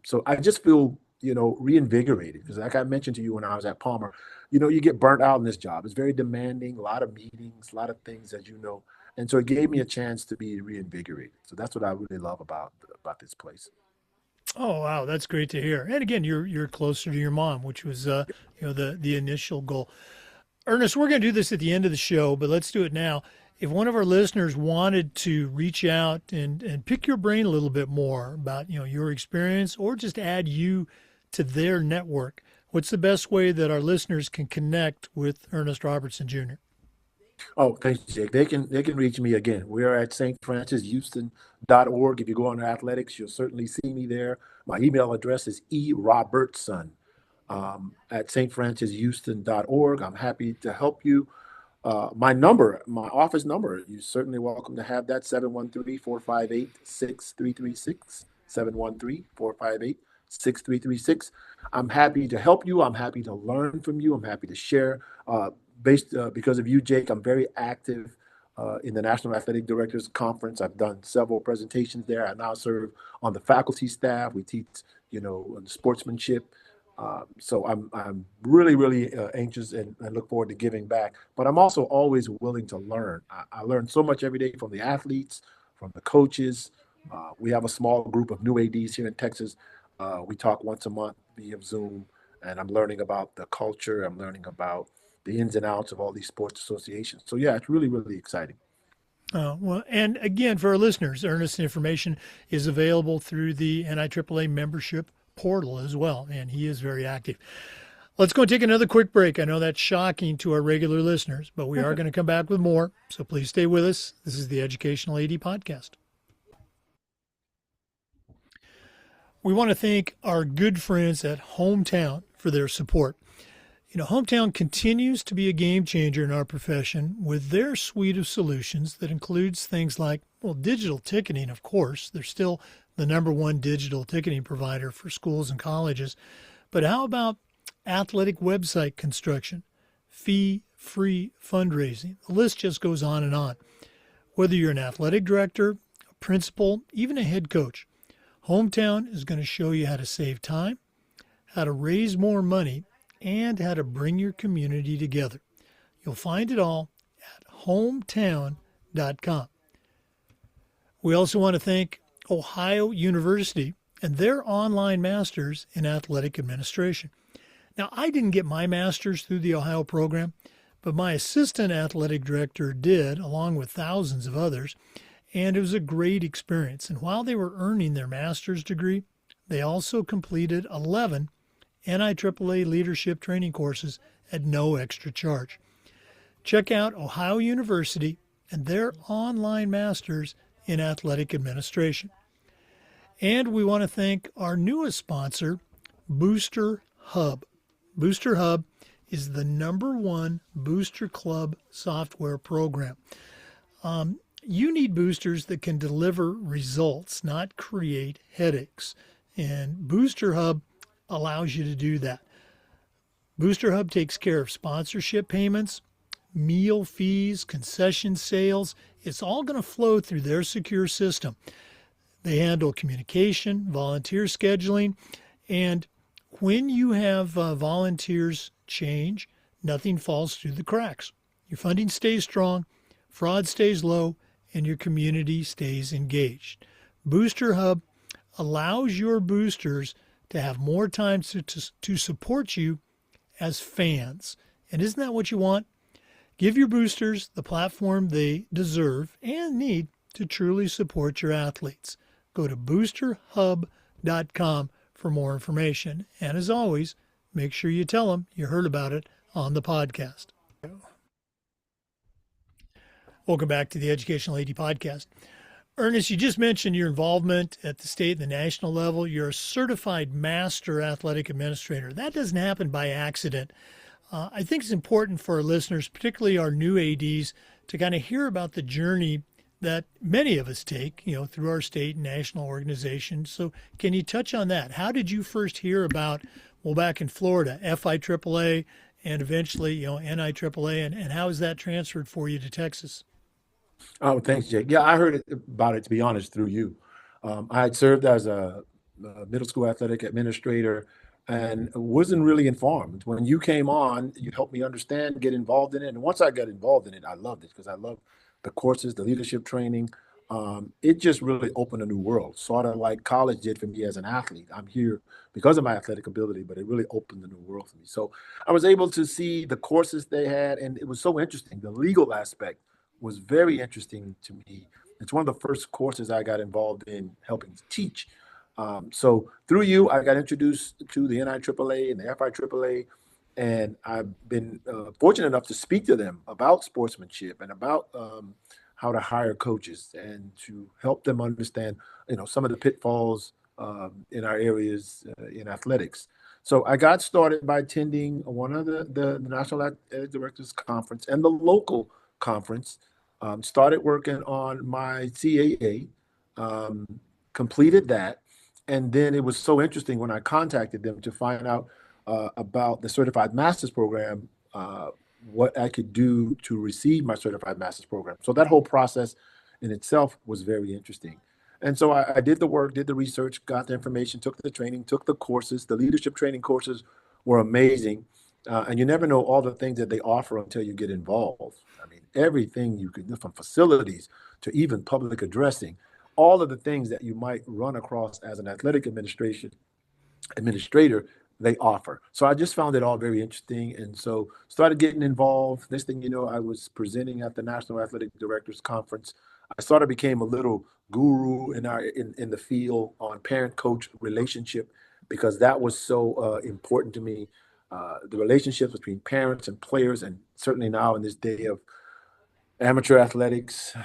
So I just feel, reinvigorated because, like I mentioned to you when I was at Palmer, you get burnt out in this job. It's very demanding, a lot of meetings, a lot of things that and so it gave me a chance to be reinvigorated. So that's what I really love about this place. Oh wow, that's great to hear. And again, you're closer to your mom, which was the initial goal. Ernest, we're going to do this at the end of the show, but let's do it now. If one of our listeners wanted to reach out and pick your brain a little bit more about your experience or just add you to their network, what's the best way that our listeners can connect with Ernest Robertson Jr.? Oh, thanks, Jake. They can reach me again. We're at stfrancishouston.org. If you go on athletics, you'll certainly see me there. My email address is erobertson at stfrancishouston.org. I'm happy to help you. My office number, you're certainly welcome to have that, 713-458-6336, 713-458-6336. I'm happy to help you. I'm happy to learn from you. I'm happy to share. Because of you, Jake, I'm very active in the National Athletic Directors Conference. I've done several presentations there. I now serve on the faculty staff. We teach, sportsmanship. So I'm really, really anxious and look forward to giving back. But I'm also always willing to learn. I learn so much every day from the athletes, from the coaches. We have a small group of new ADs here in Texas. We talk once a month via Zoom, and I'm learning about the culture. I'm learning about the ins and outs of all these sports associations. So yeah, it's really, really exciting. Well, and again, for our listeners, Ernest's information is available through the NIAAA membership portal as well, and he is very active. Let's go and take another quick break. I know that's shocking to our regular listeners, but we are going to come back with more, so please stay with us. This is the Educational AD Podcast. We want to thank our good friends at Hometown for their support. Hometown continues to be a game changer in our profession with their suite of solutions that includes things like, digital ticketing, of course. They're still the number one digital ticketing provider for schools and colleges. But how about athletic website construction, fee-free fundraising? The list just goes on and on. Whether you're an athletic director, a principal, even a head coach, Hometown is going to show you how to save time, how to raise more money, and how to bring your community together. You'll find it all at hometown.com. We also want to thank Ohio University and their online masters in athletic administration. Now, I didn't get my master's through the Ohio program, but my assistant athletic director did, along with thousands of others, and it was a great experience. And while they were earning their master's degree, they also completed 11 NIAAA leadership training courses at no extra charge. Check out Ohio University and their online masters in athletic administration. And we want to thank our newest sponsor, Booster Hub. Booster Hub is the #1 Booster Club software program. You need boosters that can deliver results, not create headaches. And Booster Hub allows you to do that. Booster Hub takes care of sponsorship payments, meal fees, concession sales. It's all going to flow through their secure system. They handle communication, volunteer scheduling, and when you have volunteers change, nothing falls through the cracks. Your funding stays strong, fraud stays low, and your community stays engaged. Booster Hub allows your boosters to have more time to support you as fans. And isn't that what you want? Give your boosters the platform they deserve and need to truly support your athletes. Go to boosterhub.com for more information. And as always, make sure you tell them you heard about it on the podcast. Welcome back to the Educational AD Podcast. Ernest, you just mentioned your involvement at the state and the national level. You're a certified master athletic administrator. That doesn't happen by accident. I think it's important for our listeners, particularly our new ADs, to kind of hear about the journey that many of us take, through our state and national organizations. So can you touch on that? How did you first hear about, back in Florida, FIAAA and eventually, NIAAA, and how is that transferred for you to Texas? Oh, thanks, Jake. Yeah, I heard about it, to be honest, through you. I had served as a middle school athletic administrator and wasn't really informed. When you came on, you helped me understand, get involved in it. And once I got involved in it, I loved it because I loved the courses, the leadership training. It just really opened a new world, sort of like college did for me as an athlete. I'm here because of my athletic ability, but it really opened a new world for me. So I was able to see the courses they had, and it was so interesting. The legal aspect was very interesting to me. It's one of the first courses I got involved in helping to teach. So through you, I got introduced to the NIAAA and the FIAAA, and I've been fortunate enough to speak to them about sportsmanship and about how to hire coaches and to help them understand, some of the pitfalls in our areas in athletics. So I got started by attending one of the National Athletic Directors Conference and the local conference. Started working on my CAA, completed that, and then it was so interesting when I contacted them to find out about the Certified Master's Program, what I could do to receive my Certified Master's Program. So that whole process in itself was very interesting. And so I did the work, did the research, got the information, took the training, took the courses. The leadership training courses were amazing. And you never know all the things that they offer until you get involved. I mean, everything you could do, from facilities to even public addressing, all of the things that you might run across as an athletic administrator, they offer. So I just found it all very interesting. And so started getting involved. Next thing you know, I was presenting at the National Athletic Directors Conference. I sort of became a little guru in the field on parent-coach relationship because that was so important to me. The relationships between parents and players, and certainly now in this day of amateur athletics,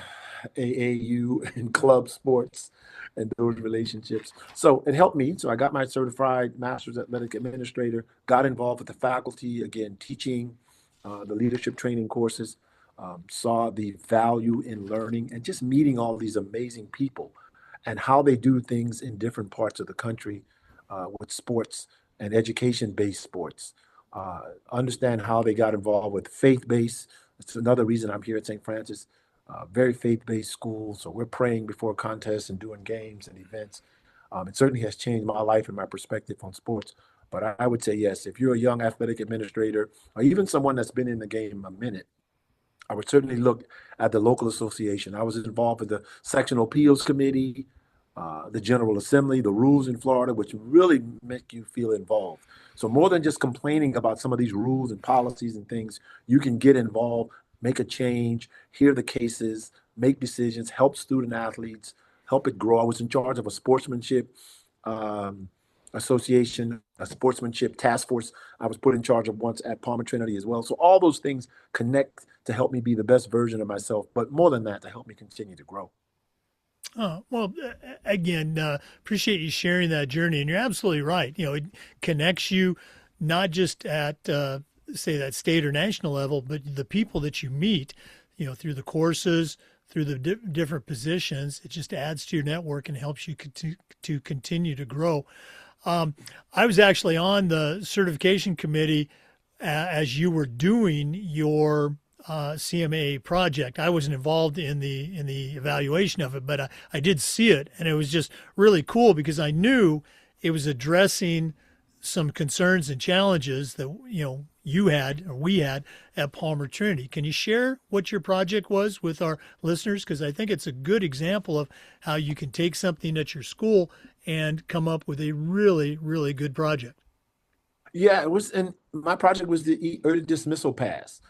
AAU, and club sports, and those relationships. So it helped me. So I got my certified master's athletic administrator, got involved with the faculty, again, teaching the leadership training courses, saw the value in learning and just meeting all these amazing people and how they do things in different parts of the country with sports and education-based sports. Understand how they got involved with faith-based. It's another reason I'm here at St. Francis. Very faith-based school, so we're praying before contests and doing games and events. It certainly has changed my life and my perspective on sports. But I would say yes, if you're a young athletic administrator or even someone that's been in the game a minute, I would certainly look at the local association. I was involved with the sectional appeals committee, the General Assembly, the rules in Florida, which really make you feel involved. So more than just complaining about some of these rules and policies and things, you can get involved, make a change, hear the cases, make decisions, help student athletes, help it grow. I was in charge of a sportsmanship association, a sportsmanship task force I was put in charge of once at Palmer Trinity as well. So all those things connect to help me be the best version of myself, but more than that, to help me continue to grow. Oh, well, again, appreciate you sharing that journey. And you're absolutely right. It connects you not just at, say, that state or national level, but the people that you meet, through the courses, through the different positions. It just adds to your network and helps you to continue to grow. I was actually on the certification committee as you were doing your CMAA project. I wasn't involved in the evaluation of it, but I did see it, and it was just really cool because I knew it was addressing some concerns and challenges that you had or we had at Palmer Trinity. Can you share what your project was with our listeners? Because I think it's a good example of how you can take something at your school and come up with a really, really good project. Yeah, it was, and my project was the early dismissal pass.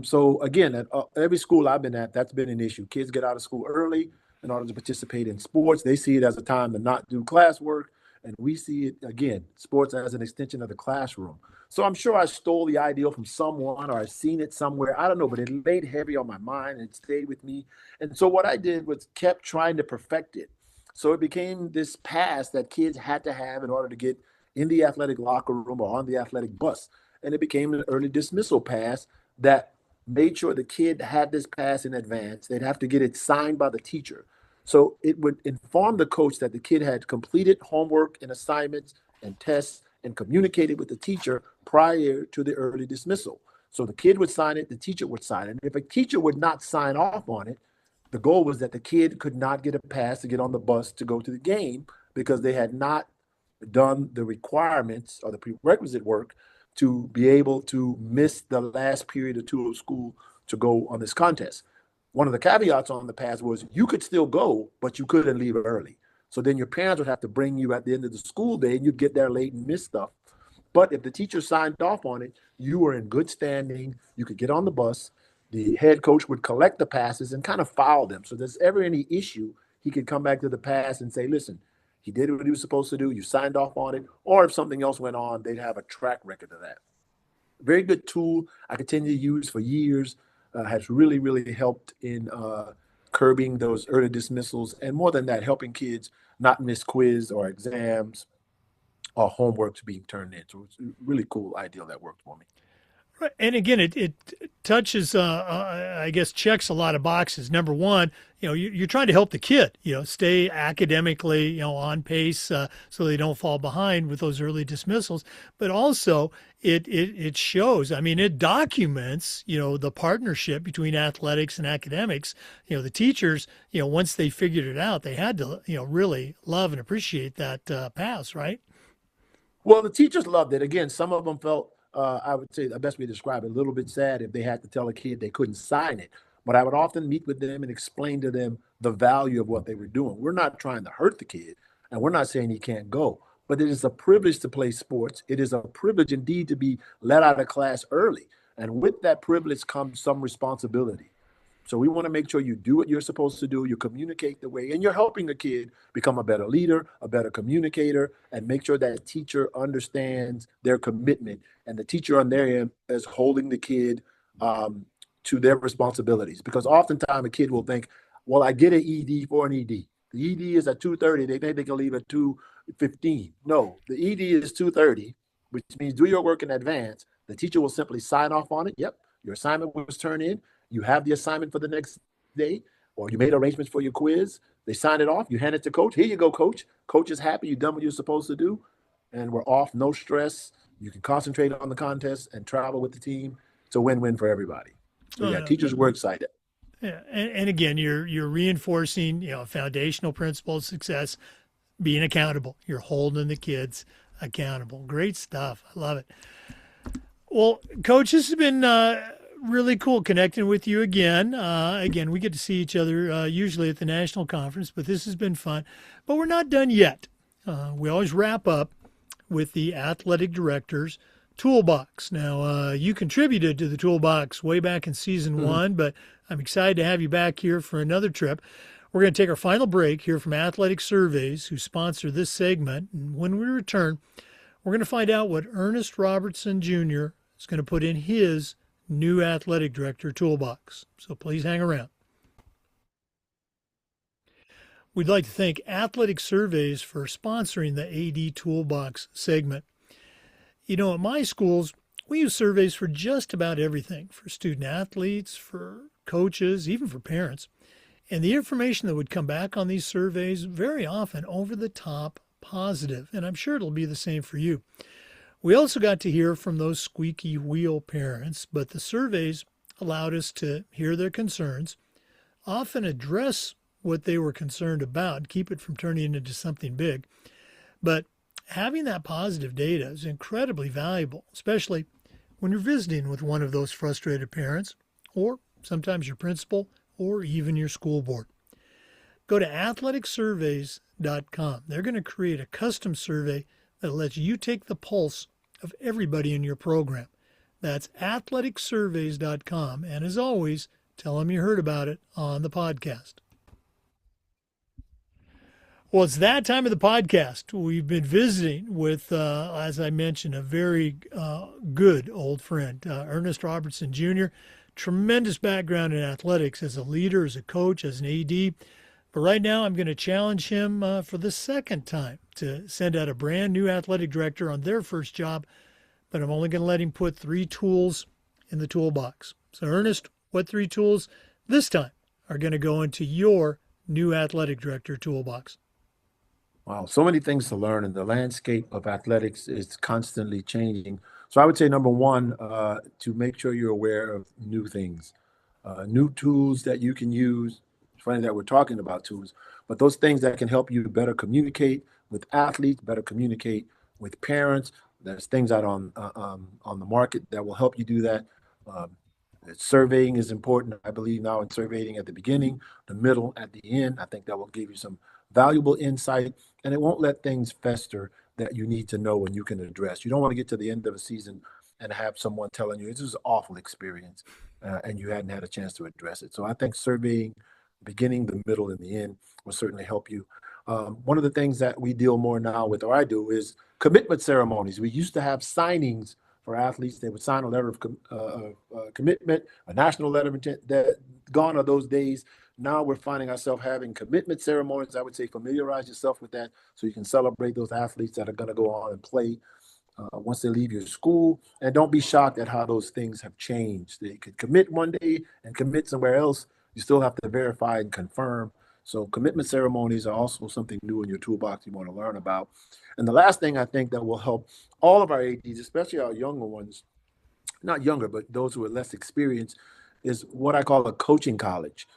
So again, at every school I've been at, that's been an issue. Kids get out of school early in order to participate in sports. They see it as a time to not do classwork, and we see it again, sports as an extension of the classroom. So I'm sure I stole the ideal from someone or I've seen it somewhere. I don't know, but it laid heavy on my mind and it stayed with me. And so what I did was kept trying to perfect it. So it became this pass that kids had to have in order to get in the athletic locker room or on the athletic bus. And it became an early dismissal pass that made sure the kid had this pass in advance. They'd have to get it signed by the teacher. So it would inform the coach that the kid had completed homework and assignments and tests and communicated with the teacher prior to the early dismissal. So the kid would sign it, the teacher would sign it. If a teacher would not sign off on it, the goal was that the kid could not get a pass to get on the bus to go to the game because they had not done the requirements or the prerequisite work to be able to miss the last period or two of school to go on this contest. One of the caveats on the pass was you could still go, but you couldn't leave early. So then your parents would have to bring you at the end of the school day and you'd get there late and miss stuff. But if the teacher signed off on it, you were in good standing. You could get on the bus. The head coach would collect the passes and kind of file them. So if there's ever any issue, he could come back to the pass and say, listen, he did what he was supposed to do. You signed off on it. Or if something else went on, they'd have a track record of that. Very good tool I continue to use for years. Has really, really helped in curbing those early dismissals. And more than that, helping kids not miss quiz or exams or homework being turned in. So it's a really cool idea that worked for me. Right. And again, it touches, I guess, checks a lot of boxes. Number one, you're trying to help the kid, stay academically, on pace so they don't fall behind with those early dismissals. But also it shows, it documents, the partnership between athletics and academics. The teachers, once they figured it out, they had to, really love and appreciate that pass, right? Well, the teachers loved it. Again, some of them felt, I would say the best way to describe it, a little bit sad if they had to tell a kid they couldn't sign it. But I would often meet with them and explain to them the value of what they were doing. We're not trying to hurt the kid, and we're not saying he can't go. But it is a privilege to play sports. It is a privilege indeed to be let out of class early. And with that privilege comes some responsibility. So we want to make sure you do what you're supposed to do, you communicate the way, and you're helping a kid become a better leader, a better communicator, and make sure that teacher understands their commitment. And the teacher on their end is holding the kid to their responsibilities. Because oftentimes a kid will think, well, I get an ED for an ED. The ED is at 2:30. They think they can leave at 2:15. No, the ED is 2:30, which means do your work in advance. The teacher will simply sign off on it. Yep, your assignment was turned in. You have the assignment for the next day, or you made arrangements for your quiz. They sign it off. You hand it to coach. Here you go, coach. Coach is happy. You've done what you're supposed to do. And we're off. No stress. You can concentrate on the contest and travel with the team. It's a win-win for everybody. So yeah, teachers were excited. Yeah, and again, you're reinforcing, foundational principle of success, being accountable. You're holding the kids accountable. Great stuff. I love it. Well, Coach, this has been really cool connecting with you again. Again, we get to see each other usually at the national conference, but this has been fun. But we're not done yet. We always wrap up with the athletic director's toolbox. Now, you contributed to the toolbox way back in season one, but I'm excited to have you back here for another trip. We're going to take our final break here from Athletic Surveys, who sponsor this segment. And when we return, we're going to find out what Ernest Robertson Jr. is going to put in his new athletic director toolbox. So please hang around. We'd like to thank Athletic Surveys for sponsoring the AD Toolbox segment. At my schools, we use surveys for just about everything, for student athletes, for coaches, even for parents. And the information that would come back on these surveys, very often over the top positive, and I'm sure it'll be the same for you. We also got to hear from those squeaky wheel parents, but the surveys allowed us to hear their concerns, often address what they were concerned about, keep it from turning into something big. But having that positive data is incredibly valuable, especially when you're visiting with one of those frustrated parents, or sometimes your principal, or even your school board. Go to athleticsurveys.com. They're going to create a custom survey that lets you take the pulse of everybody in your program. That's athleticsurveys.com. And as always, tell them you heard about it on the podcast. Well, it's that time of the podcast. We've been visiting with, as I mentioned, a very good old friend, Ernest Robertson Jr., tremendous background in athletics as a leader, as a coach, as an AD. But right now, I'm going to challenge him for the second time to send out a brand new athletic director on their first job. But I'm only going to let him put 3 tools in the toolbox. So, Ernest, what 3 tools this time are going to go into your new athletic director toolbox? Wow, so many things to learn, and the landscape of athletics is constantly changing. So I would say number one, to make sure you're aware of new things, new tools that you can use. It's funny that we're talking about tools, but those things that can help you better communicate with athletes, better communicate with parents. There's things out on the market that will help you do that. Um, Surveying is important, I believe, now in surveying at the beginning, the middle, at the end. I think that will give you some valuable insight, and it won't let things fester that you need to know and you can address. You don't want to get to the end of a season and have someone telling you this is an awful experience, and you hadn't had a chance to address it. So I think surveying, beginning, the middle, and the end will certainly help you. One of the things that we deal more now with, or I do, is commitment ceremonies. We used to have signings for athletes. They would sign a letter of commitment, a national letter of intent. That gone are those days. Now we're finding ourselves having commitment ceremonies. I would say familiarize yourself with that so you can celebrate those athletes that are going to go on and play once they leave your school. And don't be shocked at how those things have changed. They could commit one day and commit somewhere else. You still have to verify and confirm. So commitment ceremonies are also something new in your toolbox you want to learn about. And the last thing I think that will help all of our ADs, especially our younger ones, not younger, but those who are less experienced, is what I call a coaching college.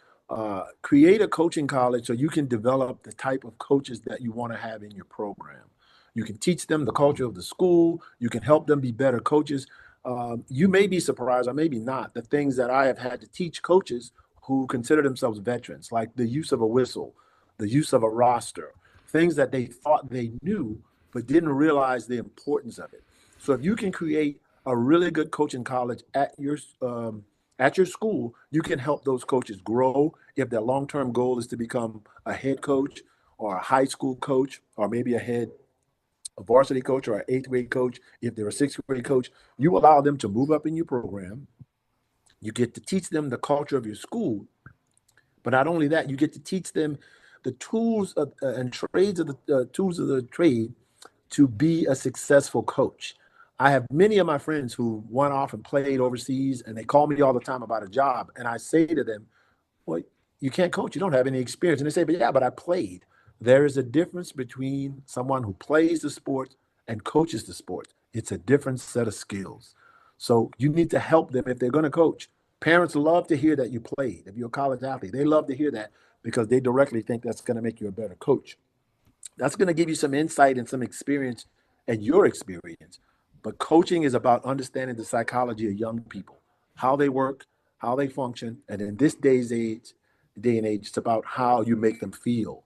Create a coaching college so you can develop the type of coaches that you want to have in your program. You can teach them the culture of the school. You can help them be better coaches. You may be surprised, or maybe not, the things that I have had to teach coaches who consider themselves veterans, like the use of a whistle, the use of a roster, things that they thought they knew, but didn't realize the importance of it. So if you can create a really good coaching college at your school, you can help those coaches grow. If their long-term goal is to become a head coach or a high school coach, or maybe a varsity coach or an eighth grade coach, if they're a sixth grade coach, you allow them to move up in your program. You get to teach them the culture of your school, but not only that, you get to teach them the tools and trades of the tools of the trade to be a successful coach. I have many of my friends who went off and played overseas, and they call me all the time about a job, and I say to them, "Well, you can't coach. You don't have any experience." And they say, "But yeah, but I played." There is a difference between someone who plays the sport and coaches the sport. It's a different set of skills. So you need to help them if they're going to coach. Parents love to hear that you played. If you're a college athlete, they love to hear that because they directly think that's going to make you a better coach. That's going to give you some insight and some experience and your experience. But coaching is about understanding the psychology of young people, how they work, how they function. And in this day and age, it's about how you make them feel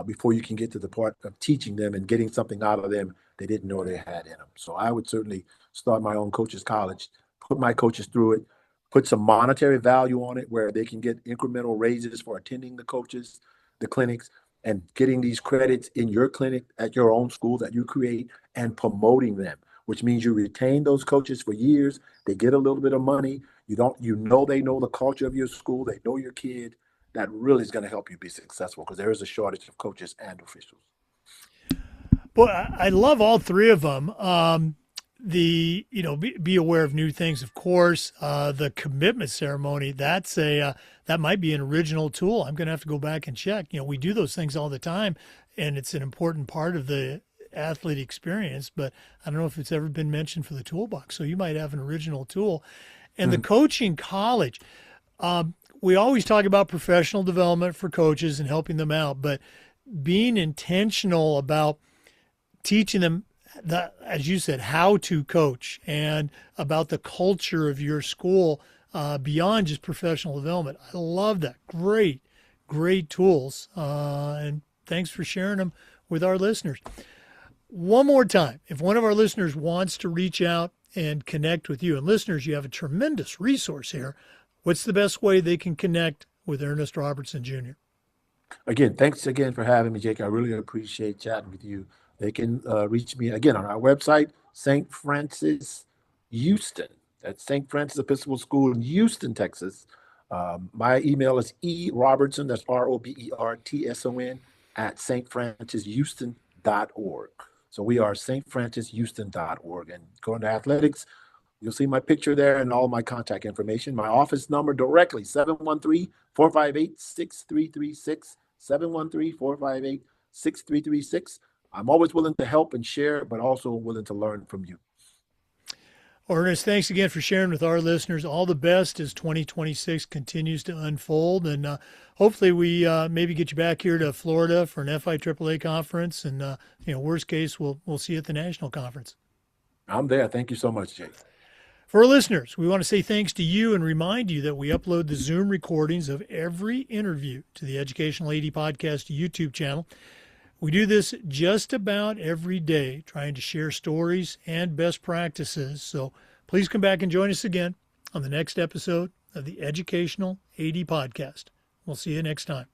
before you can get to the part of teaching them and getting something out of them they didn't know they had in them. So I would certainly start my own coaches college, put my coaches through it, put some monetary value on it where they can get incremental raises for attending the clinics, and getting these credits in your clinic at your own school that you create and promoting them, which means you retain those coaches for years. They get a little bit of money. They know the culture of your school. They know your kid. That really is going to help you be successful because there is a shortage of coaches and officials. Boy, I love all three of them. Be aware of new things, of course. The commitment ceremony, that might be an original tool. I'm going to have to go back and check. We do those things all the time, and it's an important part of the athlete experience, but I don't know if it's ever been mentioned for the toolbox. So you might have an original tool. And the coaching college, we always talk about professional development for coaches and helping them out, but being intentional about teaching them that, as you said, how to coach and about the culture of your school beyond just professional development. I love that. Great, great tools. And thanks for sharing them with our listeners. One more time, if one of our listeners wants to reach out and connect with you, and listeners, you have a tremendous resource here. What's the best way they can connect with Ernest Robertson Jr.? Again, thanks again for having me, Jake. I really appreciate chatting with you. They can reach me again on our website, St. Francis Houston. That's St. Francis Episcopal School in Houston, Texas. My email is erobertson, that's Robertson, at stfrancishouston.org. So we are stfrancishouston.org. And going to athletics, you'll see my picture there and all my contact information. My office number directly, 713-458-6336, 713-458-6336. I'm always willing to help and share, but also willing to learn from you. Well, Ernest, thanks again for sharing with our listeners. All the best as 2026 continues to unfold. And hopefully we maybe get you back here to Florida for an FIAAA conference. And, worst case, we'll see you at the national conference. I'm there. Thank you so much, Jake. For our listeners, we want to say thanks to you and remind you that we upload the Zoom recordings of every interview to the Educational AD Podcast YouTube channel. We do this just about every day, trying to share stories and best practices. So please come back and join us again on the next episode of the Educational AD Podcast. We'll see you next time.